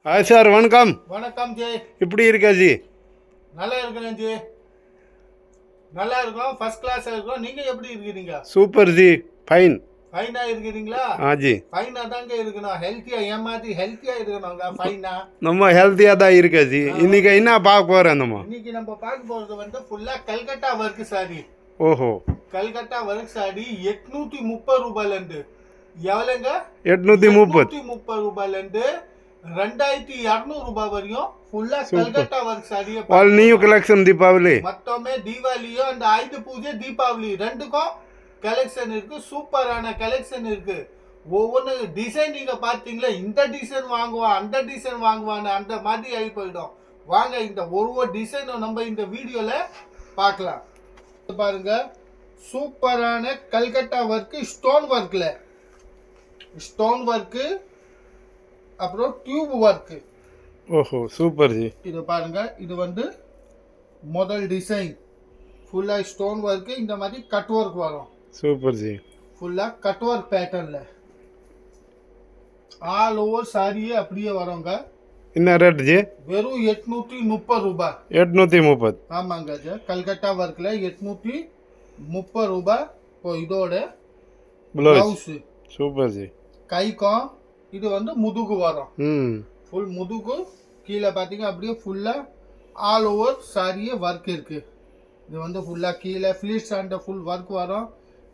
Sir வணக்கம். வணக்கம் G. எப்படி இருக்கா ஜி? நல்லா இருக்கிறேன் ஜி. நல்லா இருக்கோம், ஃபர்ஸ்ட் கிளாஸாக இருக்கோம். நீங்கள் எப்படி இருக்கிறீங்க? Super G, fine. ஃபைனாக இருக்கிறீங்களா? ஆ ஜி. ஃபைனாக தாங்க இருக்கணும், ஹெல்த்தியாக ஏமாற்றி ஹெல்த்தியாக இருக்கணுங்க. ஃபைனாக நம்ம ஹெல்த்தியாக தான் இருக்கா ஜி. இன்னைக்கு என்ன பார்க்க போகிறேன் நம்ம? இன்னைக்கு நம்ம பார்க்க போகிறது வந்து ஃபுல்லாக கல்கட்டா ஒர்க் சாரி. ஓஹோ, கல்கட்டா ஒர்க் சாரி 830 ரூபாயிலேருந்து எவ்வளோங்க? 830 ரூபாயிலேருந்து 2200 ரூபாய் வரையும் ஃபுல்லா கல்கட்டா ஒர்க் சாரியை ஆல் நியூ கலெக்ஷன் தீபாவளி. மொத்தமே தீபாவளியும் அந்த ஆயுத பூஜை தீபாவளி ரெண்டுக்கும் கலெக்ஷன் இருக்கு. சூப்பரான கலெக்ஷன் இருக்கு. ஒவ்வொன்று டிசைன் நீங்க பார்த்தீங்களா, இந்த டிசைன் வாங்குவா அந்த டிசைன் வாங்குவான்னு அந்த மாதிரி ஆகி போயிடும். வாங்க இந்த ஒவ்வொரு டிசைனும் நம்ம இந்த வீடியோல பார்க்கலாம். பாருங்க, சூப்பரான கல்கட்டா ஒர்க், ஸ்டோன் ஒர்க்கு, அப்புறம் டியூப் ஒர்க்கு. ஓஹோ, சூப்பர் ஜி. இது பாருங்க, இது வந்து முதல் டிசைன் ஃபுல்லாக ஸ்டோன் ஒர்க்கு. இந்த மாதிரி கட் ஒர்க் வரும். Super G. ஃபுல்லாக கட் ஒர்க் பேட்டர்னில் ஆல் ஓவர் சாரியே அப்படியே வரோங்க. என்ன ரேட் ஜி? வெறும் 830 ரூபாய். 830. ஆமாங்க ஜி, கல்கட்டா ஒர்க்கில் 830 ரூபாய். இப்போ இதோட ப்ளவுஸு சூப்பர் ஜி. கைக்கும் இது வந்து முதுகு வரும். ஃபுல் முதுகு கீழே பார்த்தீங்க அப்படியே ஃபுல்லாக ஆல் ஓவர் சாரியே ஒர்க் இருக்குது. இது வந்து ஃபுல்லாக கீழே ஃப்ளீட்ஸ் அண்ட் ஃபுல் ஒர்க் வரும்.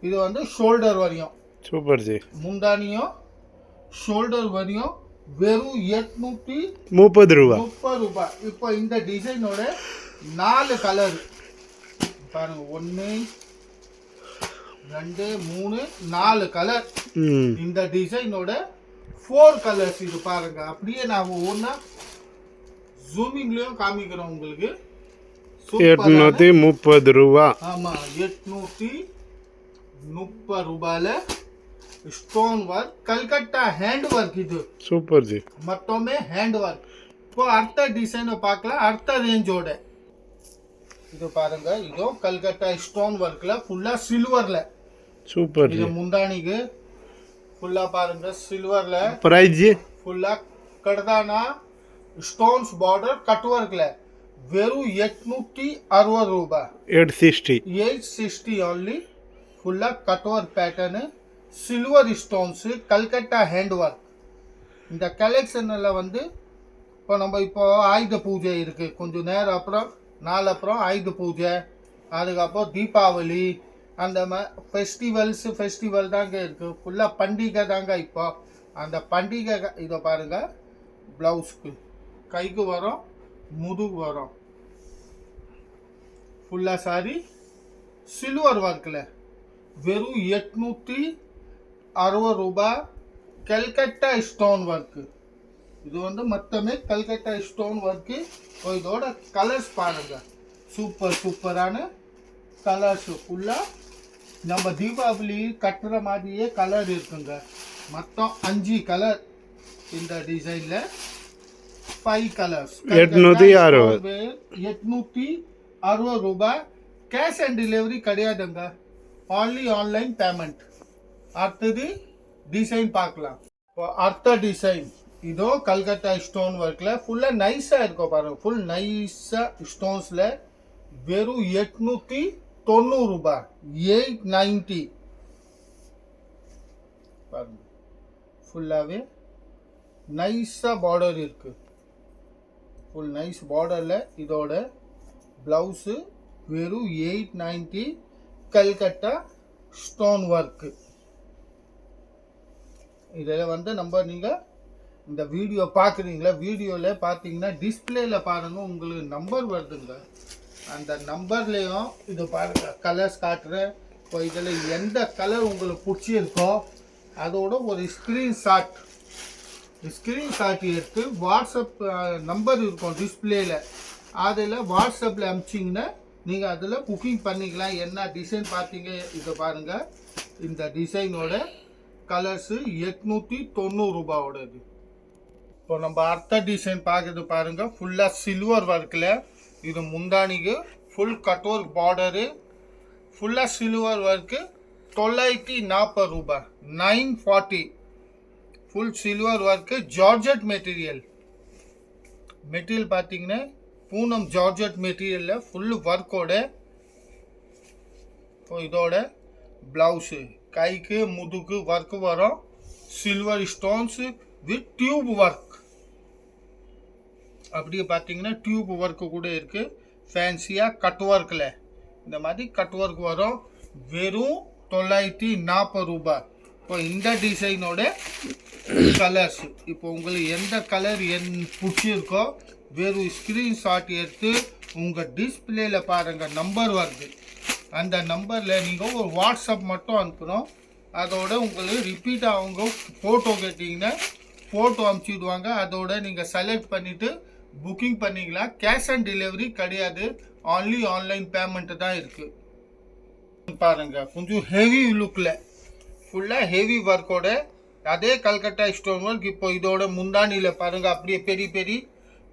இது வந்து ஷோல்டர் வரையும். Super G. முந்தானியும் ஷோல்டர் வரையும் வெறும் 830 ரூபாய். இப்போ இந்த டிசைனோட 4 கலர் பாருங்க, 1 2 3 4 கலர். இந்த டிசைனோட 4 கலர்ஸ். இது பாருங்க, அப்படியே நான் ஒவ்வொன்றா ஜூமிங்லயும் காமிக்கிறோம் உங்களுக்கு. 830 ரூபா. ஆமா, 830 ரூபாயில stone work Calcutta hand work. இது சூப்பர் ஜி. மொத்தமே ஹேண்ட் ஒர்க். இப்போ அடுத்த டிசைனை பார்க்கலாம், அடுத்த ரேஞ்சோட. இது பாருங்க, இதோ கல்கட்டா ஸ்டோன் ஒர்க்ல ஃபுல்லா சில்வர்ல. சூப்பர் இது முந்தானிக்கு ஃபுல்லா பாருங்க சில்வர்ல. Price G? ஃபுல்லா கடதானா ஸ்டோன்ஸ் பார்டர் கட் ஒர்க்ல வெறும் 860 ரூபாய். 860 only. ஃபுல்லா cut work pattern, silver stones, Calcutta hand work. இந்த கலெக்ஷனில் வந்து இப்போ ஆயுத பூஜை இருக்கு, கொஞ்சம் நேரம் அப்புறம் அப்புறம் ஆயுத பூஜை, அதுக்கப்புறம் தீபாவளி, அந்த ஃபெஸ்டிவல் தாங்க இருக்கு. ஃபுல்லாக பண்டிகை தாங்க. இப்போ அந்த பண்டிகை இதை பாருங்க, ப்ளவுஸ்க்கு கைக்கு வரும், முதுகு வரும். ஃபுல்லாக சாரி சில்வர் ஒர்க்கில் வெறும் 860 ரூபாய். Calcutta stone work. இது வந்து மொத்தமே கல்கட்டா ஸ்டோன் ஒர்க்கு. இதோட கலர்ஸ் பாருங்க, சூப்பரான கலர்ஸ். ஃபுல்லாக நம்ம தீபாவளி கட்டுற மாதிரியே கலர் இருக்குங்க. மொத்தம் 5 கலர். இந்த டிசைனில் 5 கலர்ஸ். 860 ரூபாய். கேஷ் ஆன் டெலிவரி கிடையாதுங்க, only ஆன்லைன் பேமெண்ட். அடுத்தது டிசைன் பார்க்கலாம். இப்போ அடுத்த டிசைன் இதோ கல்கட்டா ஸ்டோன் ஒர்க்கில் ஃபுல்லாக நைஸாக இருக்கும் பாருங்க. ஃபுல் நைஸாக ஸ்டோன்ஸில் வெறும் 890 ரூபாய். 890 பாருங்க. ஃபுல்லாகவே நைஸாக பார்டர் இருக்கு. ஃபுல் நைஸ் பார்டரில் இதோட ப்ளவுஸு வெறும் 890. Calcutta stone work. இதில் வந்து நீங்கள் இந்த வீடியோ பார்க்குறீங்களா, வீடியோவில் பார்த்தீங்கன்னா டிஸ்பிளேல பாருங்கள், உங்களுக்கு நம்பர் வருதுங்க. அந்த நம்பர்லேயும் இது பாருங்கள், கலர்ஸ் காட்டுறேன். இப்போ இதில் எந்த கலர் உங்களுக்கு பிடிச்சிருக்கோ அதோட ஒரு ஸ்க்ரீன்ஷாட் எடுத்து வாட்ஸ்அப் நம்பர் இருக்கும் டிஸ்பிளேல, அதில் வாட்ஸ்அப்பில் அனுப்பிச்சிங்கன்னா நீங்கள் அதில் புக்கிங் பண்ணிக்கலாம். என்ன டிசைன் பார்த்தீங்க, இதை பாருங்கள். இந்த டிசைனோட கலர்ஸு 890 ரூபாயோடது. இப்போ நம்ம அடுத்த டிசைன் பார்க்குறது பாருங்கள், ஃபுல்லாக சில்வர் ஒர்க்கில். இது முந்தானிக்கு ஃபுல் கட் ஒர்க் பார்டரு, ஃபுல்லாக சில்வர் ஒர்க்கு. 940 ரூபாய். 940. Full silver work, georgette material. Material பார்த்தீங்கன்னா பூனம் ஜார்ஜெட் மெட்டீரியலில் ஃபுல் ஒர்க்கோட. இப்போ இதோட ப்ளவுஸு கைக்கு முதுகு ஒர்க்கு வரும். Silver stones with tube work. அப்படியே பார்த்தீங்கன்னா டியூப் ஒர்க்கு கூட இருக்குது. ஃபேன்சியாக கட் ஒர்க்கில் இந்த மாதிரி கட் ஒர்க் வரும். வெறும் 940 ரூபாய். இப்போ இந்த டிசைனோட கலர்ஸ் இப்போ உங்களுக்கு எந்த கலர் பிடிச்சிருக்கோ வெறும் ஸ்க்ரீன்ஷாட் எடுத்து உங்கள் டிஸ்பிளேல பாருங்கள், நம்பர் வருது. அந்த நம்பரில் நீங்கள் ஒரு வாட்ஸ்அப் மட்டும் அனுப்பணும். அதோட உங்களுக்கு ரிப்பீட்டாக அவங்க ஃபோட்டோ கேட்டிங்கன்னா ஃபோட்டோ அனுப்பிச்சிடுவாங்க. அதோட நீங்கள் செலக்ட் பண்ணிவிட்டு புக்கிங் பண்ணிக்கலாம். கேஷ் ஆன் டெலிவரி கிடையாது, ஆன்லி ஆன்லைன் பேமெண்ட்டு தான் இருக்குது. பாருங்கள் கொஞ்சம் ஹெவி லுக்கில் ஃபுல்லாக ஹெவி ஒர்க்கோட அதே கல்கட்டா ஸ்டோன் ஒர்க். இப்போ இதோட முந்தானியில் பாருங்கள் அப்படியே பெரிய பெரிய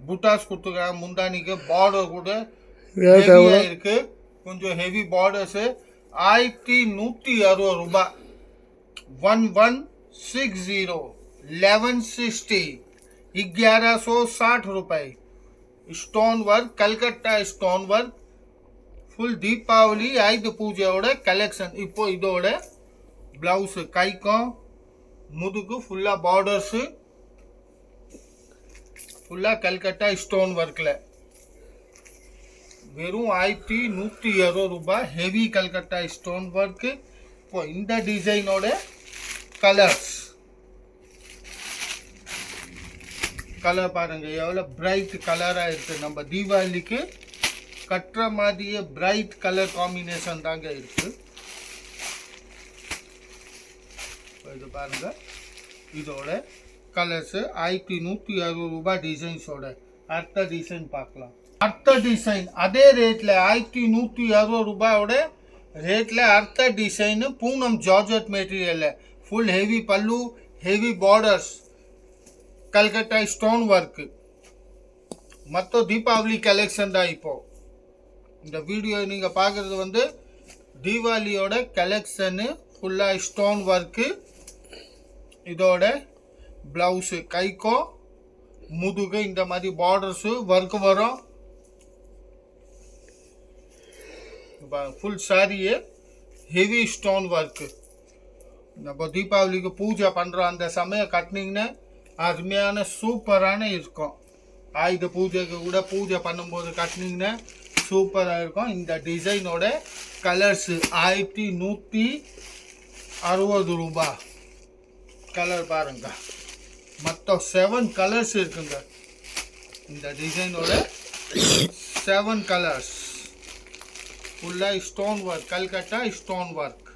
புட்டாஸ் கொடுத்துருக்காங்க. முந்தானிக்கு பார்டர் கூட ஹெவியாக இருக்குது. கொஞ்சம் ஹெவி பார்டர்ஸு. 1160 ரூபாய். 1160 1160 1160 रुपए. Stone work Calcutta stone work full Deepavali Ayudha पूजोட கலெக்ஷன். இப்போ இதோட பிளவுஸ் கைக்கும் முதுகு ஃபுல்லா பார்டர்ஸ் ஃபுல்லா கல்கத்தா ஸ்டோன் ஒர்க்ல வெறும் 1160 ரூபாய். Heavy Calcutta stone work. இப்போ இந்த டிசைனோட கலர்ஸ் கலர் பாருங்க எவ்வளோ பிரைட் கலராக இருக்குது. நம்ம தீபாவளிக்கு கட்டுற மாதிரியே பிரைட் கலர் காம்பினேஷன் தாங்க இருக்குது. இது பாருங்க இதோட கலர்ஸ் 1160 ரூபாய் டிசைன்ஸோட. அடுத்த டிசைன் பார்க்கலாம். அடுத்த டிசைன் அதே ரேட்டில் 1160 ரூபாயோட ரேட்டில் அடுத்த டிசைனு பூனம் ஜார்ஜெட் மெட்டீரியலில் ஃபுல் ஹெவி பல்லு, heavy borders, Calcutta stone work. மொத்தம் தீபாவளி கலெக்ஷன் தான். இப்போ இந்த வீடியோ நீங்கள் பார்க்குறது வந்து தீபாவளியோட கலெக்ஷனு ஃபுல்லாக ஸ்டோன் ஒர்க்கு. இதோட ப்ளவுஸு கைக்கோ முதுகு இந்த மாதிரி பார்டர்ஸு ஒர்க்கு வரும். ஃபுல் சாரியே ஹெவி ஸ்டோன் ஒர்க்கு. நம்ம தீபாவளிக்கு பூஜை பண்ணுறோம் அந்த சமயம் கட்டினீங்கன்னா அருமையான சூப்பரான இருக்கும். ஆயுத பூஜைக்கு கூட பூஜை பண்ணும்போது கட்டினீங்கன்னா சூப்பராக இருக்கும். இந்த டிசைனோட கலர்ஸு 1160 ரூபாய். கலர் பாருங்க மொத்தம் 7 கலர்ஸ் இருக்குங்க. இந்த டிசைனோட 7 கலர்ஸ் ஃபுல்லாக stone work, Calcutta stone work.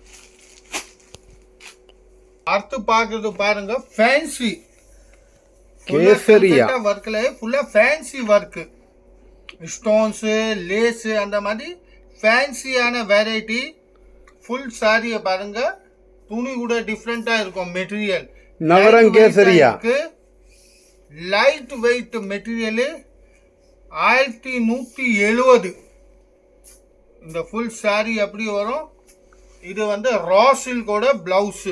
அடுத்து பார்க்கறது பாருங்க ஃபேன்சி கேசரியா ஒர்க்ல ஃபுல்லா ஃபேன்சி ஒர்க், ஸ்டோன்ஸு லேஸு அந்த மாதிரி ஃபேன்சியான வெரைட்டி. ஃபுல் சாரியை பாருங்க, துணி கூட டிஃப்ரெண்டா இருக்கும். Material Navrang Kesariya light weight material 1170. இந்த ஃபுல் சாரி அப்படி வரும். இது வந்து ரா சில்கோட பிளவுஸ்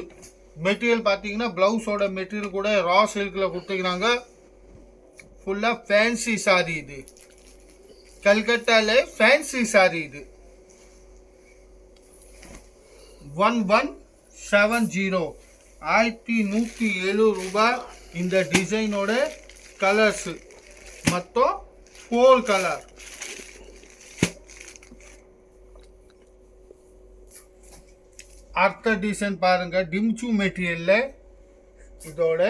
மெட்டீரியல் பார்த்தீங்கன்னா பிளவுஸோட மெட்டீரியல் கூட ரா சில்கில் கொடுத்துக்கிறாங்க. ஃபுல்லாக ஃபேன்சி சாரி. இது கல்கட்டாவில் ஃபேன்சி சாரி. இது 1170 1170 ரூபாய். இந்த டிசைனோட கலர்ஸு மொத்தம் 4 கலர். அடுத்த டிசைன் பாருங்க டிம்சு மெட்டீரியல்ல. இதோட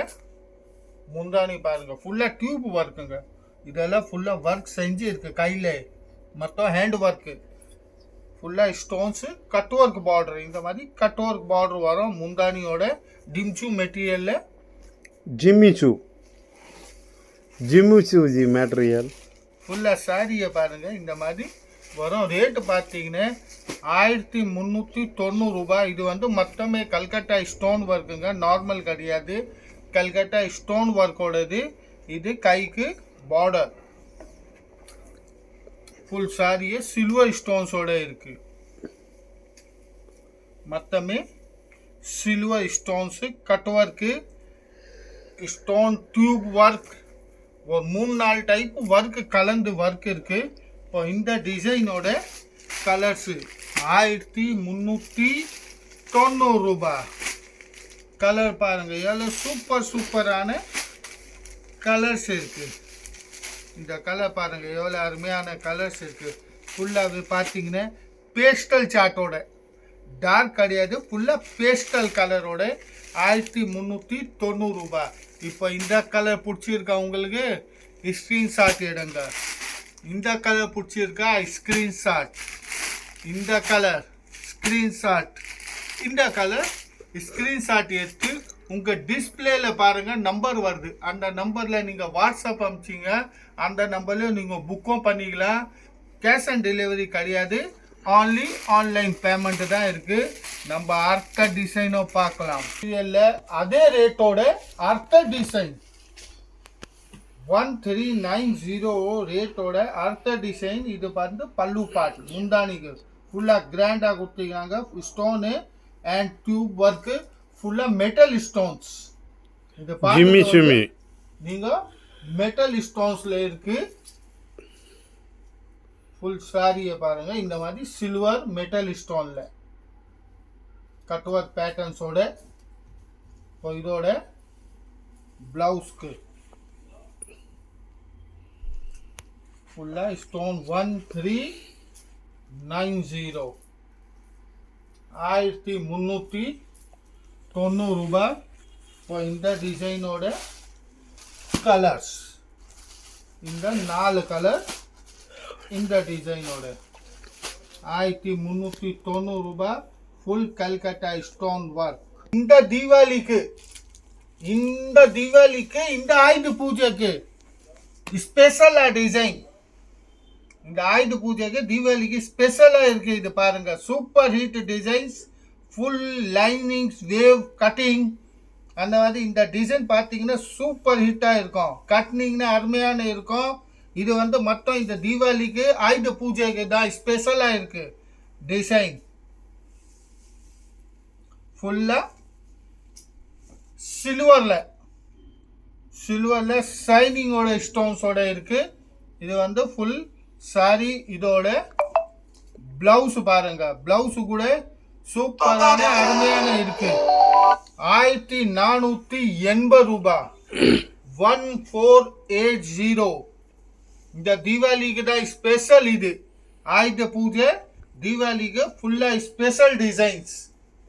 முந்தானி பாருங்க ஃபுல்லா டியூப் ஒர்க்குங்க. இதெல்லாம் ஃபுல்லா ஒர்க் செஞ்சு இருக்கு. கையில மொத்தம் ஹேண்ட் ஒர்க்கு ஃபுல்லா ஸ்டோன்ஸ், கட் ஒர்க் பார்டர். இந்த மாதிரி கட் ஒர்க் பார்டர் வரும் முந்தானியோட. டிம்சு மெட்டீரியல்ல ஜிம்மிச்சு மெட்டீரியல் ஃபுல்லா சாரியை பாருங்க இந்த மாதிரி வரும். ரேட்டு பார்த்தீங்கன்னா 1390 ரூபாய். இது வந்து மொத்தமே கல்கட்டா ஸ்டோன் ஒர்க்குங்க, நார்மல் கிடையாது. கல்கட்டா ஸ்டோன் ஒர்க்கோடது. இது கைக்கு பார்டர். ஃபுல் சாரியே சில்வர் ஸ்டோன்ஸோட இருக்கு. மொத்தமே silver stones, cut work, stone tube work, ஒரு 3-4 டைப் ஒர்க் கலந்து ஒர்க் இருக்கு. இப்போ இந்த டிசைனோட கலர்ஸு 1390 ரூபாய். கலர் பாருங்க, எவ்வளோ சூப்பரான கலர்ஸ் இருக்கு. இந்த கலர் பாருங்க எவ்வளோ அருமையான கலர்ஸ் இருக்கு. ஃபுல்லாகவே பார்த்தீங்கன்னா பேஸ்டல் சார்ட்டோட, டார்க் கிடையாது, ஃபுல்லாக பேஸ்டல் கலரோட 1390 ரூபாய். இப்போ இந்த கலர் பிடிச்சிருக்கா உங்களுக்கு, ஸ்க்ரீன்ஷாட் எடுங்க. இந்த கலர் பிடிச்சிருக்கா, ஸ்க்ரீன்ஷாட். இந்த கலர் ஸ்க்ரீன்ஷாட். இந்த கலர் ஸ்க்ரீன்ஷாட் எடுத்து உங்கள் டிஸ்பிளேல பாருங்கள் நம்பர் வருது. அந்த நம்பரில் நீங்கள் வாட்ஸ்அப் அனுப்பிச்சிங்க, அந்த நம்பர்லேயும் நீங்கள் புக்கும் பண்ணிக்கலாம். கேஷ் ஆன் டெலிவரி கிடையாது, ஆன்லி ஆன்லைன் பேமெண்ட் தான் இருக்குது. நம்ம அடுத்த டிசைனோ பார்க்கலாம். இல்லை அதே ரேட்டோட அடுத்த டிசைன் 1390 ரேட்டோட அடுத்த டிசைன். இது வந்து பல்லு பாட், முந்தானிக்கு ஃபுல்லாக கிராண்டாக கொடுத்துருக்காங்க. ஸ்டோனு அண்ட் டியூப் ஒர்க்கு, ஃபுல்லாக மெட்டல் ஸ்டோன்ஸ். இது பார்த்து நீங்கள் மெட்டல் ஸ்டோன்ஸில் இருக்கு. ஃபுல் சாரியை பாருங்கள், இந்த மாதிரி சில்வர் மெட்டல் ஸ்டோனில் கட் ஒர்க் பேட்டர்ன்ஸோட. இப்போ இதோட ப்ளவுஸ்க்கு ஃபுல்லாக ஸ்டோன் 1390 1390 ரூபாய். இப்போ இந்த டிசைனோட கலர்ஸ், இந்த 4 கலர் இந்த டிசைனோட 1390 ரூபாய். Full Calcutta stone work. இந்த தீபாவளிக்கு இந்த ஆயுத பூஜைக்கு ஸ்பெஷலா டிசைன். இந்த ஆயுத பூஜைக்கு தீபாவளிக்கு ஸ்பெஷலாக இருக்குது. இது பாருங்கள், super hit designs, full linings, wave cutting. அந்த மாதிரி இந்த டிசைன் பார்த்தீங்கன்னா சூப்பர் ஹிட்டாக இருக்கும். கட்டினீங்கன்னா அருமையான இருக்கும். இது வந்து மொத்தம் இந்த தீபாவளிக்கு ஆயுத பூஜைக்கு தான் ஸ்பெஷலாக இருக்குது டிசைன். ஃபுல்லாக சில்வரில் ஷைனிங்கோட ஸ்டோன்ஸோட இருக்குது. இது வந்து ஃபுல் சாரி. இதோட பிளவுஸ் பாருங்க, பிளவுஸ் கூட சூப்பரான அருமையான இருக்கு. 1480 ரூபாய். 1480. இந்த தீபாவளிக்கு தான் ஸ்பெஷல். இது ஆயுத பூஜை தீபாவளிக்கு ஃபுல்லா ஸ்பெஷல் டிசைன்ஸ்.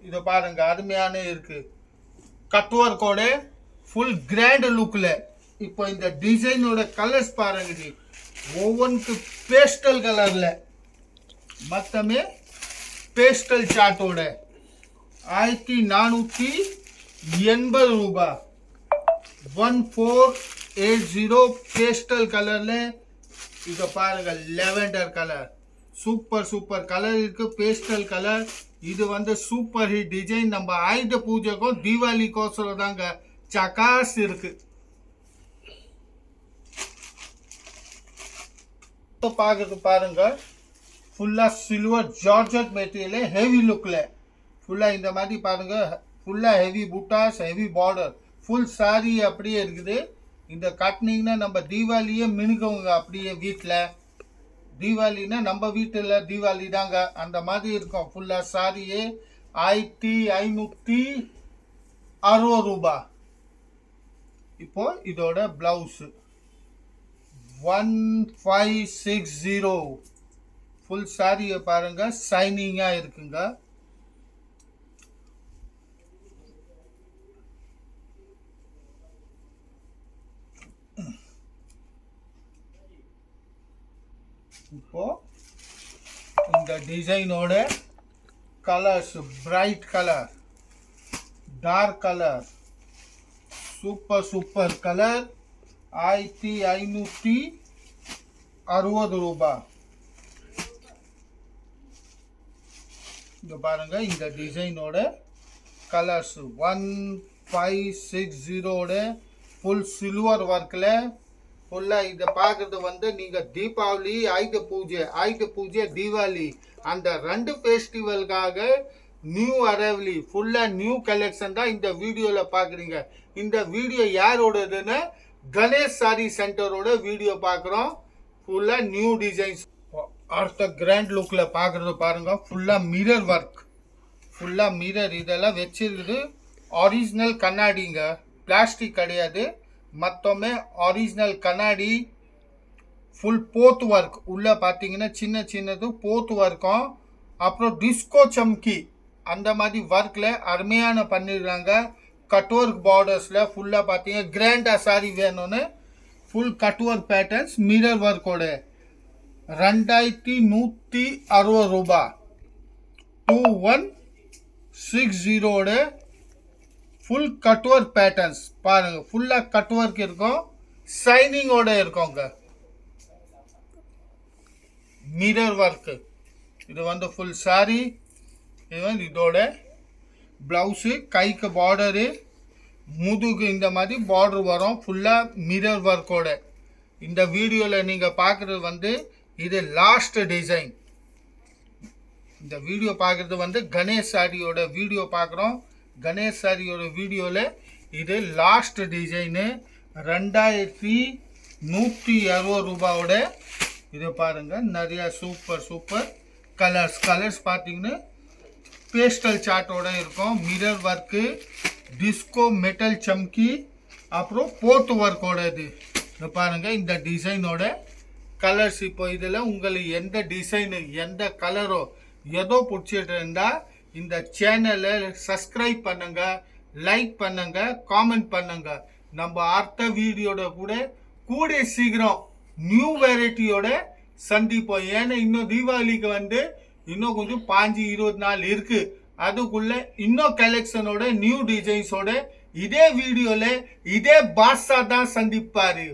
இதை பாருங்க, அருமையான இருக்கு. கட் ஒர்க்கோட ஃபுல் கிராண்ட் லுக்ல. இப்போ இந்த டிசைனோட கலர்ஸ் பாருங்க, ஒவ்வொன்றுக்கு பேஸ்டல் கலர்ல, மொத்தமே பேஸ்டல் சார்ட்டோட 1480 ரூபாய். 1480 பேஸ்டல் கலர்ல. இதை பாருங்க, லெவெண்டர் கலர், சூப்பர் கலர் இருக்கு, பேஸ்டல் கலர். இது வந்து சூப்பர் ஹிட் டிசைன். நம்ம ஆயுத பூஜைக்கும் தீபாவளிக்கோசரம் தாங்க சகாஸ் இருக்கு. பார்க்கறது பாருங்க, ஃபுல்லா சில்வர் ஜார்ஜட் மெட்டீரியல், ஹெவி லுக்ல ஃபுல்லா இந்த மாதிரி பாருங்க. ஃபுல்லா ஹெவி புட்டாஸ், ஹெவி பார்டர், ஃபுல் சாரி அப்படியே இருக்குது. இந்த கட்டினீங்கன்னா நம்ம தீபாவளியே மினுக்குங்க. அப்படியே வீட்டில் தீபாவளின்னா நம்ம வீட்டில் தீபாவளி தாங்க, அந்த மாதிரி இருக்கும். ஃபுல்லா சாரியே 1560 ரூபாய். இப்போ இதோட பிளவுஸ் 1560. ஃபுல் சாரியை பாருங்க, ஷைனிங்கா இருக்குங்க. இப்போ இந்த டிசைனோட colours, bright colour, dark colour, super colour 1560 ரூபாய். இங்க பாருங்க, இந்த டிசைனோட கலர்ஸ் 1560 ஃபுல் சில்வர் ஒர்க்ல ஃபுல்லா. இதை பார்க்கறது வந்து நீங்க தீபாவளி, ஆயுத பூஜை தீபாவளி அந்த 2 ஃபெஸ்டிவலுக்காக நியூ அரைவலி, ஃபுல்லா நியூ கலெக்ஷன் தான் இந்த வீடியோல பாக்குறீங்க. இந்த வீடியோ யாரோடதுன்னு கணேஷ் சாரி சென்டரோட வீடியோ பார்க்குறோம். ஃபுல்லாக நியூ டிசைன்ஸ். அடுத்த கிராண்ட் லுக்கில் பார்க்குறது பாருங்க. ஃபுல்லாக மிரர் ஒர்க், ஃபுல்லாக மிரர் இதெல்லாம் வச்சிருக்குது. ஒரிஜினல் கண்ணாடிங்க, பிளாஸ்டிக் கிடையாது. மொத்தமே ஒரிஜினல் கண்ணாடி. ஃபுல் போத் ஒர்க் உள்ளே பார்த்தீங்கன்னா சின்ன சின்னது போத் ஒர்க்கும், அப்புறம் டிஸ்கோ சம்கி அந்த மாதிரி ஒர்க்கில் அருமையான பண்ணிடுறாங்க. கட் ஒர்க் பார்டர்ஸில் ஃபுல்லாக பார்த்தீங்கன்னா கிராண்டாக சாரி வேணும்னு full cut work patterns mirror ஒர்க்கோட 2160 ரூபாய். 2160 ஃபுல் கட் ஒர்க் பேட்டர்ன்ஸ் பாருங்க. ஃபுல்லாக கட் ஒர்க் இருக்கும், ஷைனிங்கோட இருக்குங்க. மிரர் ஒர்க்கு இது வந்து ஃபுல் சாரி. இது வந்து இதோட ப்ளவுஸு, கைக்கு பார்டரு, முதுகு இந்த மாதிரி பார்டர் வரும். ஃபுல்லாக மிரர் ஒர்க்கோட. இந்த வீடியோவில் நீங்கள் பார்க்குறது வந்து இது லாஸ்ட் டிசைன். இந்த வீடியோ பார்க்குறது வந்து கணேஷ் சாரியோட வீடியோ பார்க்குறோம். கணேஷ் சாரியோட வீடியோவில் இது லாஸ்ட் டிசைனு 2160 ரூபாயோட. இது பாருங்கள், நிறையா சூப்பர் சூப்பர் கலர்ஸ் பார்த்தீங்கன்னா பேஸ்டல் சார்ட்டோட இருக்கும். மிரர் ஒர்க்கு, டிஸ்கோ மெட்டல் சம்கி, அப்புறம் போர்ட் ஒர்க்கோட. இது பாருங்கள் இந்த டிசைனோட கலர்ஸ். இப்போ இதில் உங்களுக்கு எந்த டிசைனு எந்த கலரோ ஏதோ பிடிச்சிட்டு இருந்தால் இந்த சேனலை சப்ஸ்கிரைப் பண்ணுங்க, லைக் பண்ணுங்க, காமெண்ட் பண்ணுங்க. நம்ம அடுத்த வீடியோட கூட சீக்கிரம் நியூ வெரைட்டியோட சந்திப்போம். ஏன்னா இன்னும் தீபாவளிக்கு வந்து இன்னும் கொஞ்சம் 5-20 நாள் இருக்கு. அதுக்குள்ள இன்னும் கலெக்ஷனோட நியூ டிசைன்ஸோட இதே வீடியோல இதே பாஷா தான் சந்திப்பாரு.